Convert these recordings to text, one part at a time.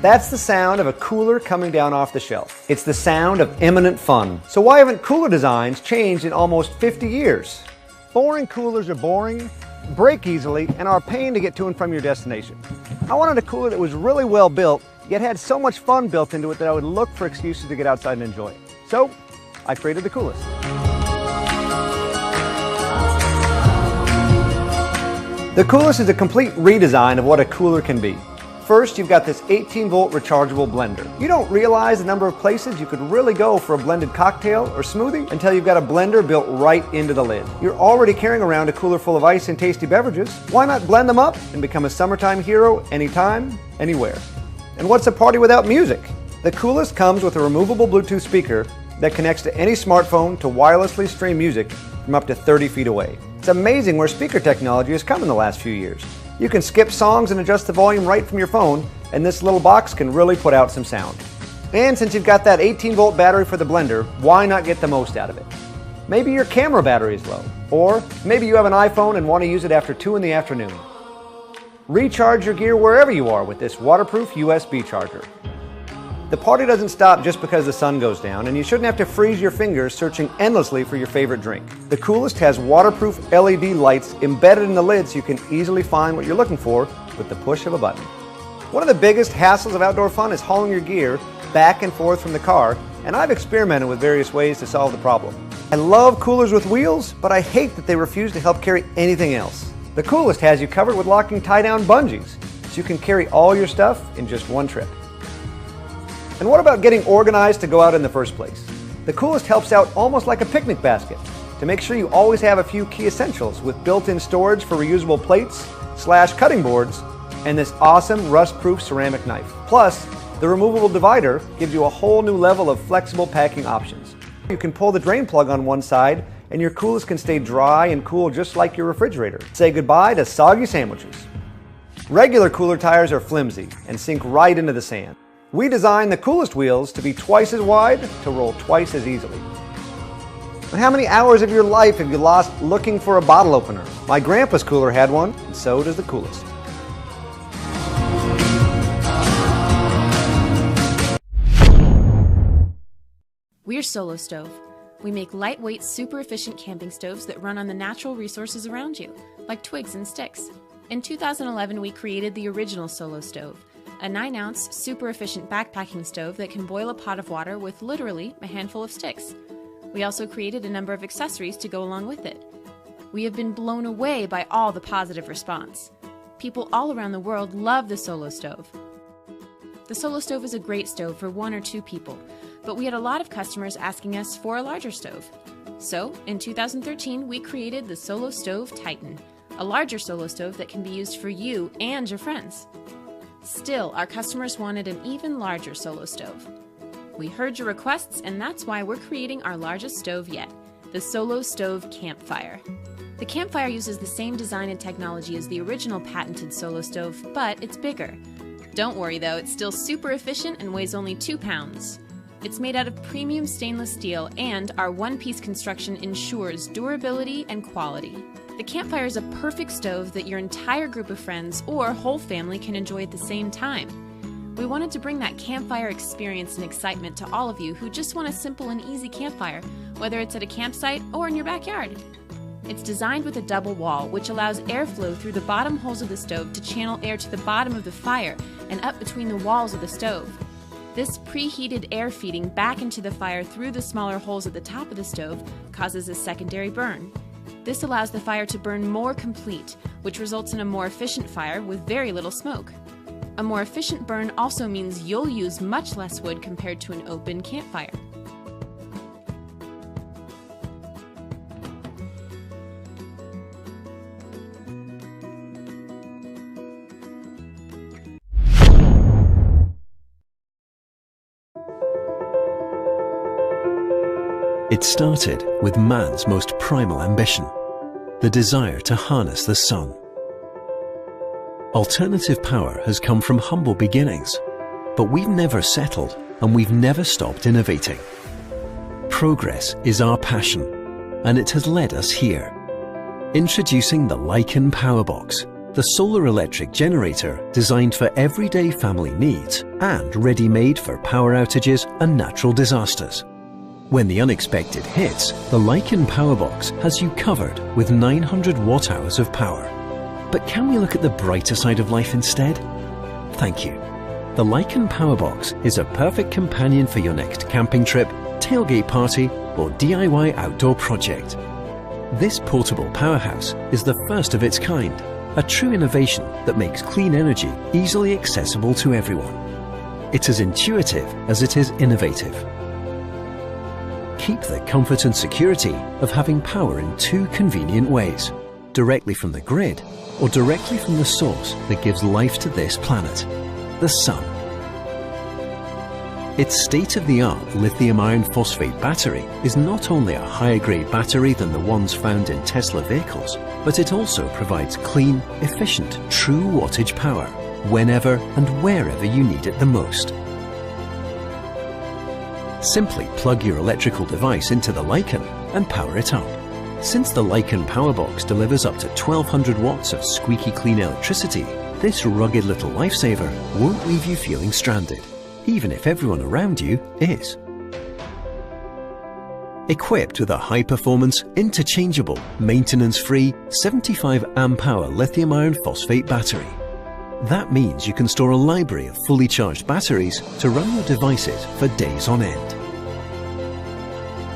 That's the sound of a cooler coming down off the shelf. It's the sound of imminent fun. So why haven't cooler designs changed in almost 50 years? Boring coolers are boring, break easily, and are a pain to get to and from your destination. I wanted a cooler that was really well built, yet had so much fun built into it that I would look for excuses to get outside and enjoy it. So I created the Coolest. The Coolest is a complete redesign of what a cooler can be. First, you've got this 18-volt rechargeable blender. You don't realize the number of places you could really go for a blended cocktail or smoothie until you've got a blender built right into the lid. You're already carrying around a cooler full of ice and tasty beverages. Why not blend them up and become a summertime hero anytime, anywhere? And what's a party without music? The Coolest comes with a removable Bluetooth speaker that connects to any smartphone to wirelessly stream music from up to 30 feet away. It's amazing where speaker technology has come in the last few years. You can skip songs and adjust the volume right from your phone, and this little box can really put out some sound. And since you've got that 18-volt battery for the blender, why not get the most out of it? Maybe your camera battery is low, or maybe you have an iPhone and want to use it after 2 in the afternoon. Recharge your gear wherever you are with this waterproof USB charger. The party doesn't stop just because the sun goes down, and you shouldn't have to freeze your fingers searching endlessly for your favorite drink. The Coolest has waterproof LED lights embedded in the lid so you can easily find what you're looking for with the push of a button. One of the biggest hassles of outdoor fun is hauling your gear back and forth from the car, and I've experimented with various ways to solve the problem. I love coolers with wheels, but I hate that they refuse to help carry anything else. The Coolest has you covered with locking tie-down bungees, so you can carry all your stuff in just one trip. And what about getting organized to go out in the first place? The Coolest helps out almost like a picnic basket to make sure you always have a few key essentials with built-in storage for reusable plates, cutting boards, and this awesome rust-proof ceramic knife. Plus, the removable divider gives you a whole new level of flexible packing options. You can pull the drain plug on one side and your Coolest can stay dry and cool just like your refrigerator. Say goodbye to soggy sandwiches. Regular cooler tires are flimsy and sink right into the sand. We designed the Coolest wheels to be twice as wide to roll twice as easily. And how many hours of your life have you lost looking for a bottle opener? My grandpa's cooler had one, and so does the Coolest. We're Solo Stove. We make lightweight, super efficient camping stoves that run on the natural resources around you, like twigs and sticks. In 2011, we created the original Solo Stove, a 9-ounce, super efficient backpacking stove that can boil a pot of water with literally a handful of sticks. We also created a number of accessories to go along with it. We have been blown away by all the positive response. People all around the world love the Solo Stove. The Solo Stove is a great stove for 1 or 2 people, but we had a lot of customers asking us for a larger stove. So, in 2013, we created the Solo Stove Titan, a larger Solo Stove that can be used for you and your friends. Still, our customers wanted an even larger Solo Stove. We heard your requests, and that's why we're creating our largest stove yet, the Solo Stove Campfire. The Campfire uses the same design and technology as the original patented Solo Stove, but it's bigger. Don't worry though, it's still super efficient and weighs only 2 pounds. It's made out of premium stainless steel, and our one-piece construction ensures durability and quality. The Campfire is a perfect stove that your entire group of friends or whole family can enjoy at the same time. We wanted to bring that campfire experience and excitement to all of you who just want a simple and easy campfire, whether it's at a campsite or in your backyard. It's designed with a double wall, which allows airflow through the bottom holes of the stove to channel air to the bottom of the fire and up between the walls of the stove. This preheated air feeding back into the fire through the smaller holes at the top of the stove causes a secondary burn. This allows the fire to burn more complete, which results in a more efficient fire with very little smoke. A more efficient burn also means you'll use much less wood compared to an open campfire. It started with man's most primal ambition, the desire to harness the sun. Alternative power has come from humble beginnings, but we've never settled and we've never stopped innovating. Progress is our passion, and it has led us here. Introducing the Lycan Powerbox, the solar electric generator designed for everyday family needs and ready-made for power outages and natural disasters. When the unexpected hits, the Lycan Powerbox has you covered with 900 watt-hours of power. But can we look at the brighter side of life instead? Thank you. The Lycan Powerbox is a perfect companion for your next camping trip, tailgate party, or DIY outdoor project. This portable powerhouse is the first of its kind, a true innovation that makes clean energy easily accessible to everyone. It's as intuitive as it is innovative. Keep the comfort and security of having power in two convenient ways, directly from the grid or directly from the source that gives life to this planet, the sun. Its state-of-the-art lithium iron phosphate battery is not only a higher-grade battery than the ones found in Tesla vehicles, but it also provides clean, efficient, true wattage power whenever and wherever you need it the most. Simply plug your electrical device into the Lycan and power it up. Since the Lycan Powerbox delivers up to 1200 watts of squeaky clean electricity, this rugged little lifesaver won't leave you feeling stranded, even if everyone around you is. Equipped with a high-performance, interchangeable, maintenance-free 75 amp-hour lithium iron phosphate battery. That means you can store a library of fully charged batteries to run your devices for days on end.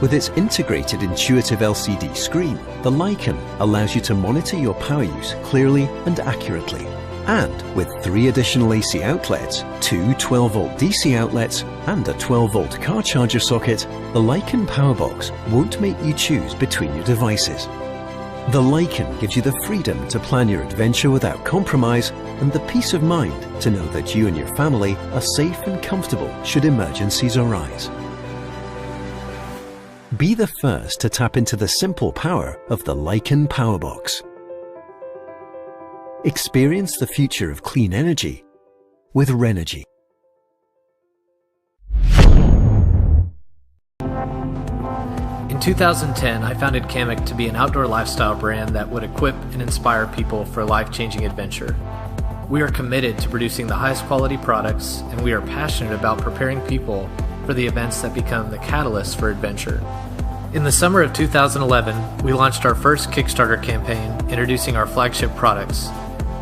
With its integrated intuitive LCD screen, the Lycan allows you to monitor your power use clearly and accurately. And with 3 additional AC outlets, 2 12-volt DC outlets, and a 12-volt car charger socket, the Lycan Powerbox won't make you choose between your devices. The Lycan gives you the freedom to plan your adventure without compromise and the peace of mind to know that you and your family are safe and comfortable should emergencies arise. Be the first to tap into the simple power of the Lycan Powerbox. Experience the future of clean energy with Renogy. In 2010, I founded Kamek to be an outdoor lifestyle brand that would equip and inspire people for life-changing adventure. We are committed to producing the highest quality products, and we are passionate about preparing people for the events that become the catalyst for adventure. In the summer of 2011, we launched our first Kickstarter campaign introducing our flagship products,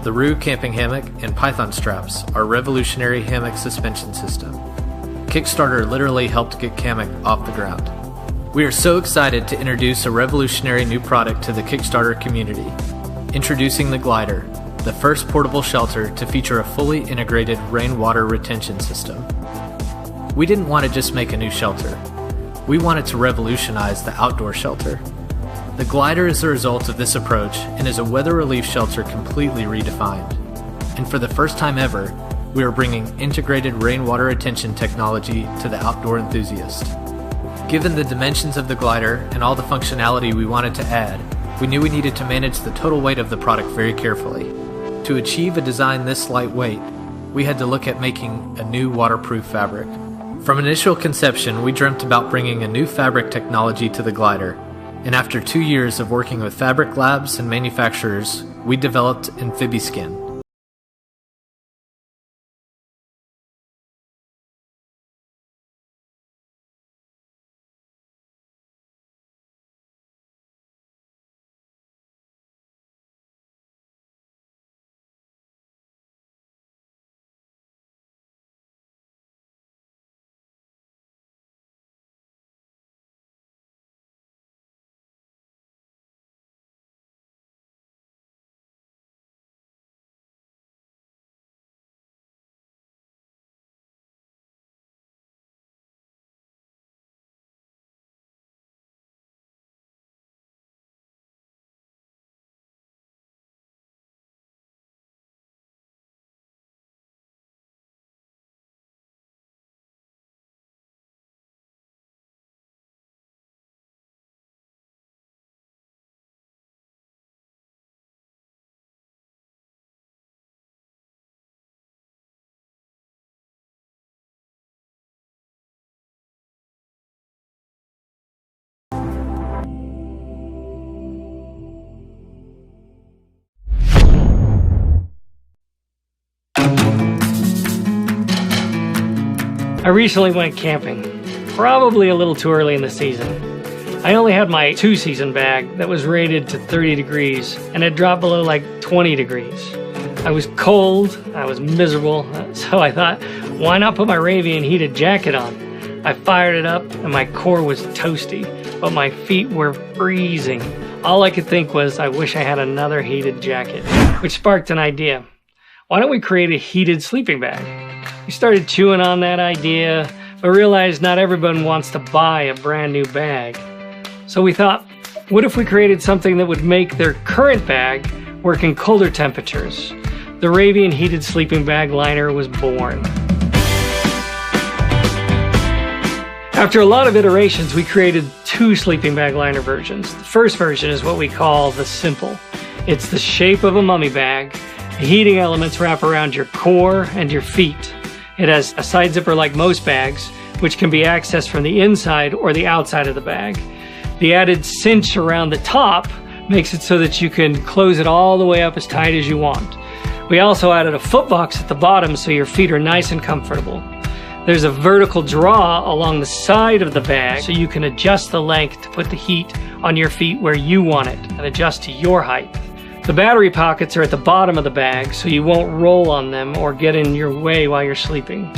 the Roo Camping Hammock and Python Straps, our revolutionary hammock suspension system. Kickstarter literally helped get Kamek off the ground. We are so excited to introduce a revolutionary new product to the Kickstarter community. Introducing the Glider, the first portable shelter to feature a fully integrated rainwater retention system. We didn't want to just make a new shelter. We wanted to revolutionize the outdoor shelter. The Glider is the result of this approach and is a weather relief shelter completely redefined. And for the first time ever, we are bringing integrated rainwater retention technology to the outdoor enthusiast. Given the dimensions of the Glider and all the functionality we wanted to add, we knew we needed to manage the total weight of the product very carefully. To achieve a design this lightweight, we had to look at making a new waterproof fabric. From initial conception, we dreamt about bringing a new fabric technology to the Glider, and after 2 years of working with fabric labs and manufacturers, we developed Amphibiskin. I recently went camping, probably a little too early in the season. I only had my 2-season bag that was rated to 30 degrees and had dropped below like 20 degrees. I was cold, I was miserable, so I thought, why not put my Ravian heated jacket on? I fired it up and my core was toasty, but my feet were freezing. All I could think was, I wish I had another heated jacket, which sparked an idea. Why don't we create a heated sleeping bag? We started chewing on that idea, but realized not everyone wants to buy a brand new bag. So we thought, what if we created something that would make their current bag work in colder temperatures? The Ravian heated sleeping bag liner was born. After a lot of iterations, we created 2 sleeping bag liner versions. The first version is what we call the Simple. It's the shape of a mummy bag. The heating elements wrap around your core and your feet. It has a side zipper like most bags, which can be accessed from the inside or the outside of the bag. The added cinch around the top makes it so that you can close it all the way up as tight as you want. We also added a foot box at the bottom so your feet are nice and comfortable. There's a vertical draw along the side of the bag so you can adjust the length to put the heat on your feet where you want it and adjust to your height. The battery pockets are at the bottom of the bag so you won't roll on them or get in your way while you're sleeping.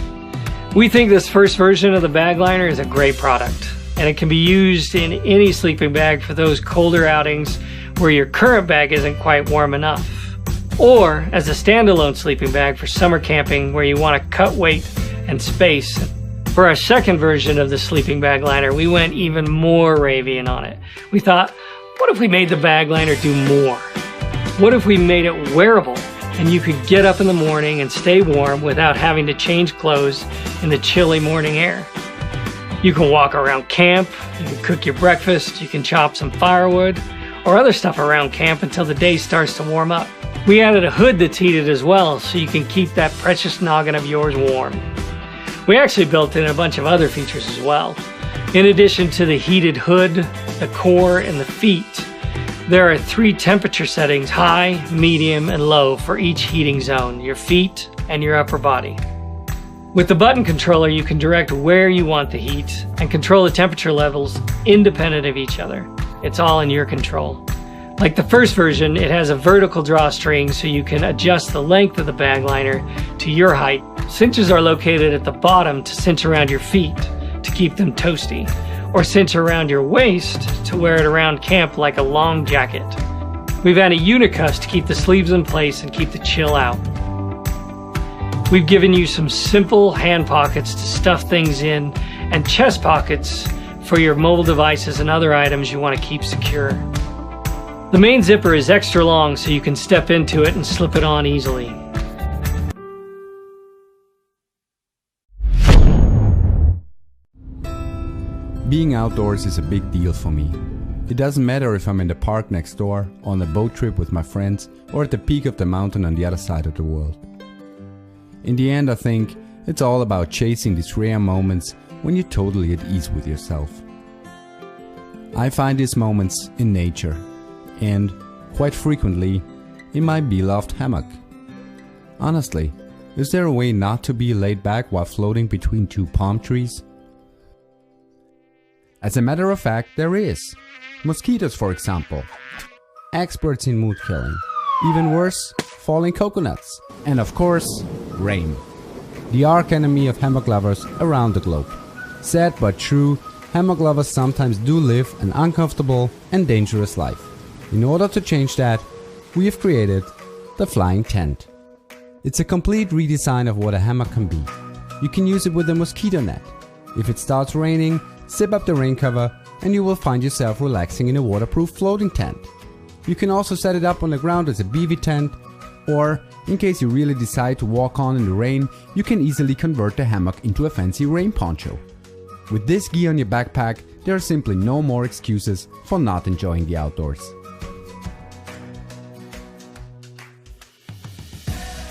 We think this first version of the bag liner is a great product, and it can be used in any sleeping bag for those colder outings where your current bag isn't quite warm enough, or as a standalone sleeping bag for summer camping where you want to cut weight and space. For our second version of the sleeping bag liner, we went even more Ravian on it. We thought, what if we made the bag liner do more? What if we made it wearable and you could get up in the morning and stay warm without having to change clothes in the chilly morning air? You can walk around camp, you can cook your breakfast, you can chop some firewood or other stuff around camp until the day starts to warm up. We added a hood that's heated as well so you can keep that precious noggin of yours warm. We actually built in a bunch of other features as well. In addition to the heated hood, the core, and the feet, there are 3 temperature settings, high, medium, and low for each heating zone, your feet and your upper body. With the button controller, you can direct where you want the heat and control the temperature levels independent of each other. It's all in your control. Like the first version, it has a vertical drawstring so you can adjust the length of the bag liner to your height. Cinches are located at the bottom to cinch around your feet to keep them toasty, or cinch around your waist to wear it around camp like a long jacket. We've added unicuffs to keep the sleeves in place and keep the chill out. We've given you some simple hand pockets to stuff things in and chest pockets for your mobile devices and other items you want to keep secure. The main zipper is extra long so you can step into it and slip it on easily. Being outdoors is a big deal for me. It doesn't matter if I'm in the park next door, on a boat trip with my friends, or at the peak of the mountain on the other side of the world. In the end, I think it's all about chasing these rare moments when you're totally at ease with yourself. I find these moments in nature, and, quite frequently, in my beloved hammock. Honestly, is there a way not to be laid back while floating between 2 palm trees? As a matter of fact, there is. Mosquitoes, for example. Experts in mood killing. Even worse, falling coconuts. And of course, rain. The arch enemy of hammock lovers around the globe. Sad but true, hammock lovers sometimes do live an uncomfortable and dangerous life. In order to change that, we have created the flying tent. It's a complete redesign of what a hammock can be. You can use it with a mosquito net. If it starts raining, zip up the rain cover and you will find yourself relaxing in a waterproof floating tent. You can also set it up on the ground as a BV tent, or in case you really decide to walk on in the rain, you can easily convert the hammock into a fancy rain poncho. With this gear on your backpack, there are simply no more excuses for not enjoying the outdoors.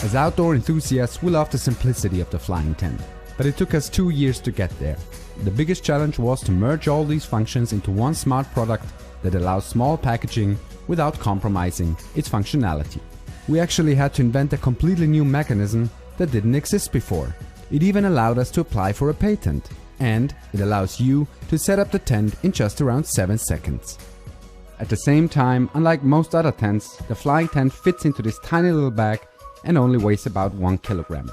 As outdoor enthusiasts, we love the simplicity of the flying tent, but it took us 2 years to get there. The biggest challenge was to merge all these functions into one smart product that allows small packaging without compromising its functionality. We actually had to invent a completely new mechanism that didn't exist before. It even allowed us to apply for a patent, and it allows you to set up the tent in just around 7 seconds. At the same time, unlike most other tents, the flying tent fits into this tiny little bag and only weighs about 1 kilogram.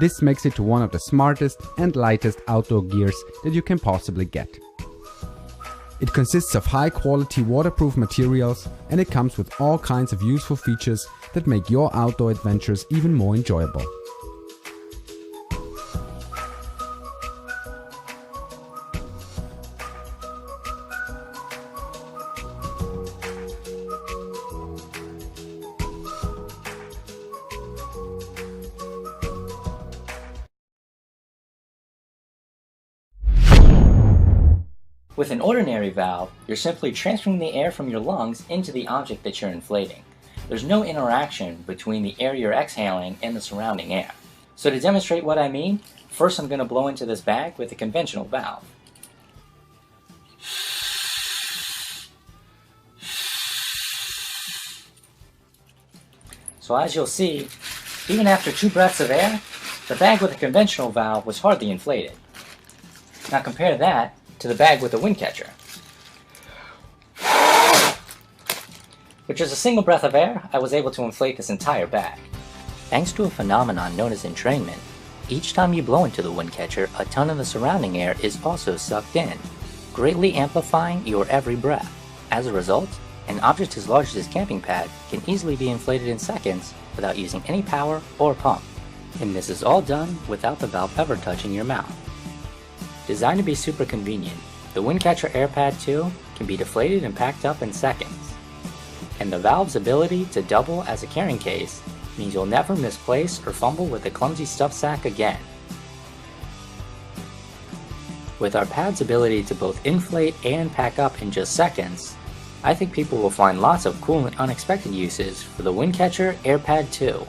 This makes it to one of the smartest and lightest outdoor gears that you can possibly get. It consists of high quality waterproof materials, and it comes with all kinds of useful features that make your outdoor adventures even more enjoyable. With an ordinary valve, you're simply transferring the air from your lungs into the object that you're inflating. There's no interaction between the air you're exhaling and the surrounding air. So to demonstrate what I mean, first I'm going to blow into this bag with a conventional valve. So as you'll see, even after 2 breaths of air, the bag with a conventional valve was hardly inflated. Now compare that to the bag with the wind catcher, which is a single breath of air. I was able to inflate this entire bag. Thanks to a phenomenon known as entrainment, each time you blow into the wind catcher, a ton of the surrounding air is also sucked in, greatly amplifying your every breath. As a result, an object as large as this camping pad can easily be inflated in seconds without using any power or pump. And this is all done without the valve ever touching your mouth. Designed to be super convenient, the Windcatcher AirPad 2 can be deflated and packed up in seconds. And the valve's ability to double as a carrying case means you'll never misplace or fumble with a clumsy stuff sack again. With our pad's ability to both inflate and pack up in just seconds, I think people will find lots of cool and unexpected uses for the Windcatcher AirPad 2.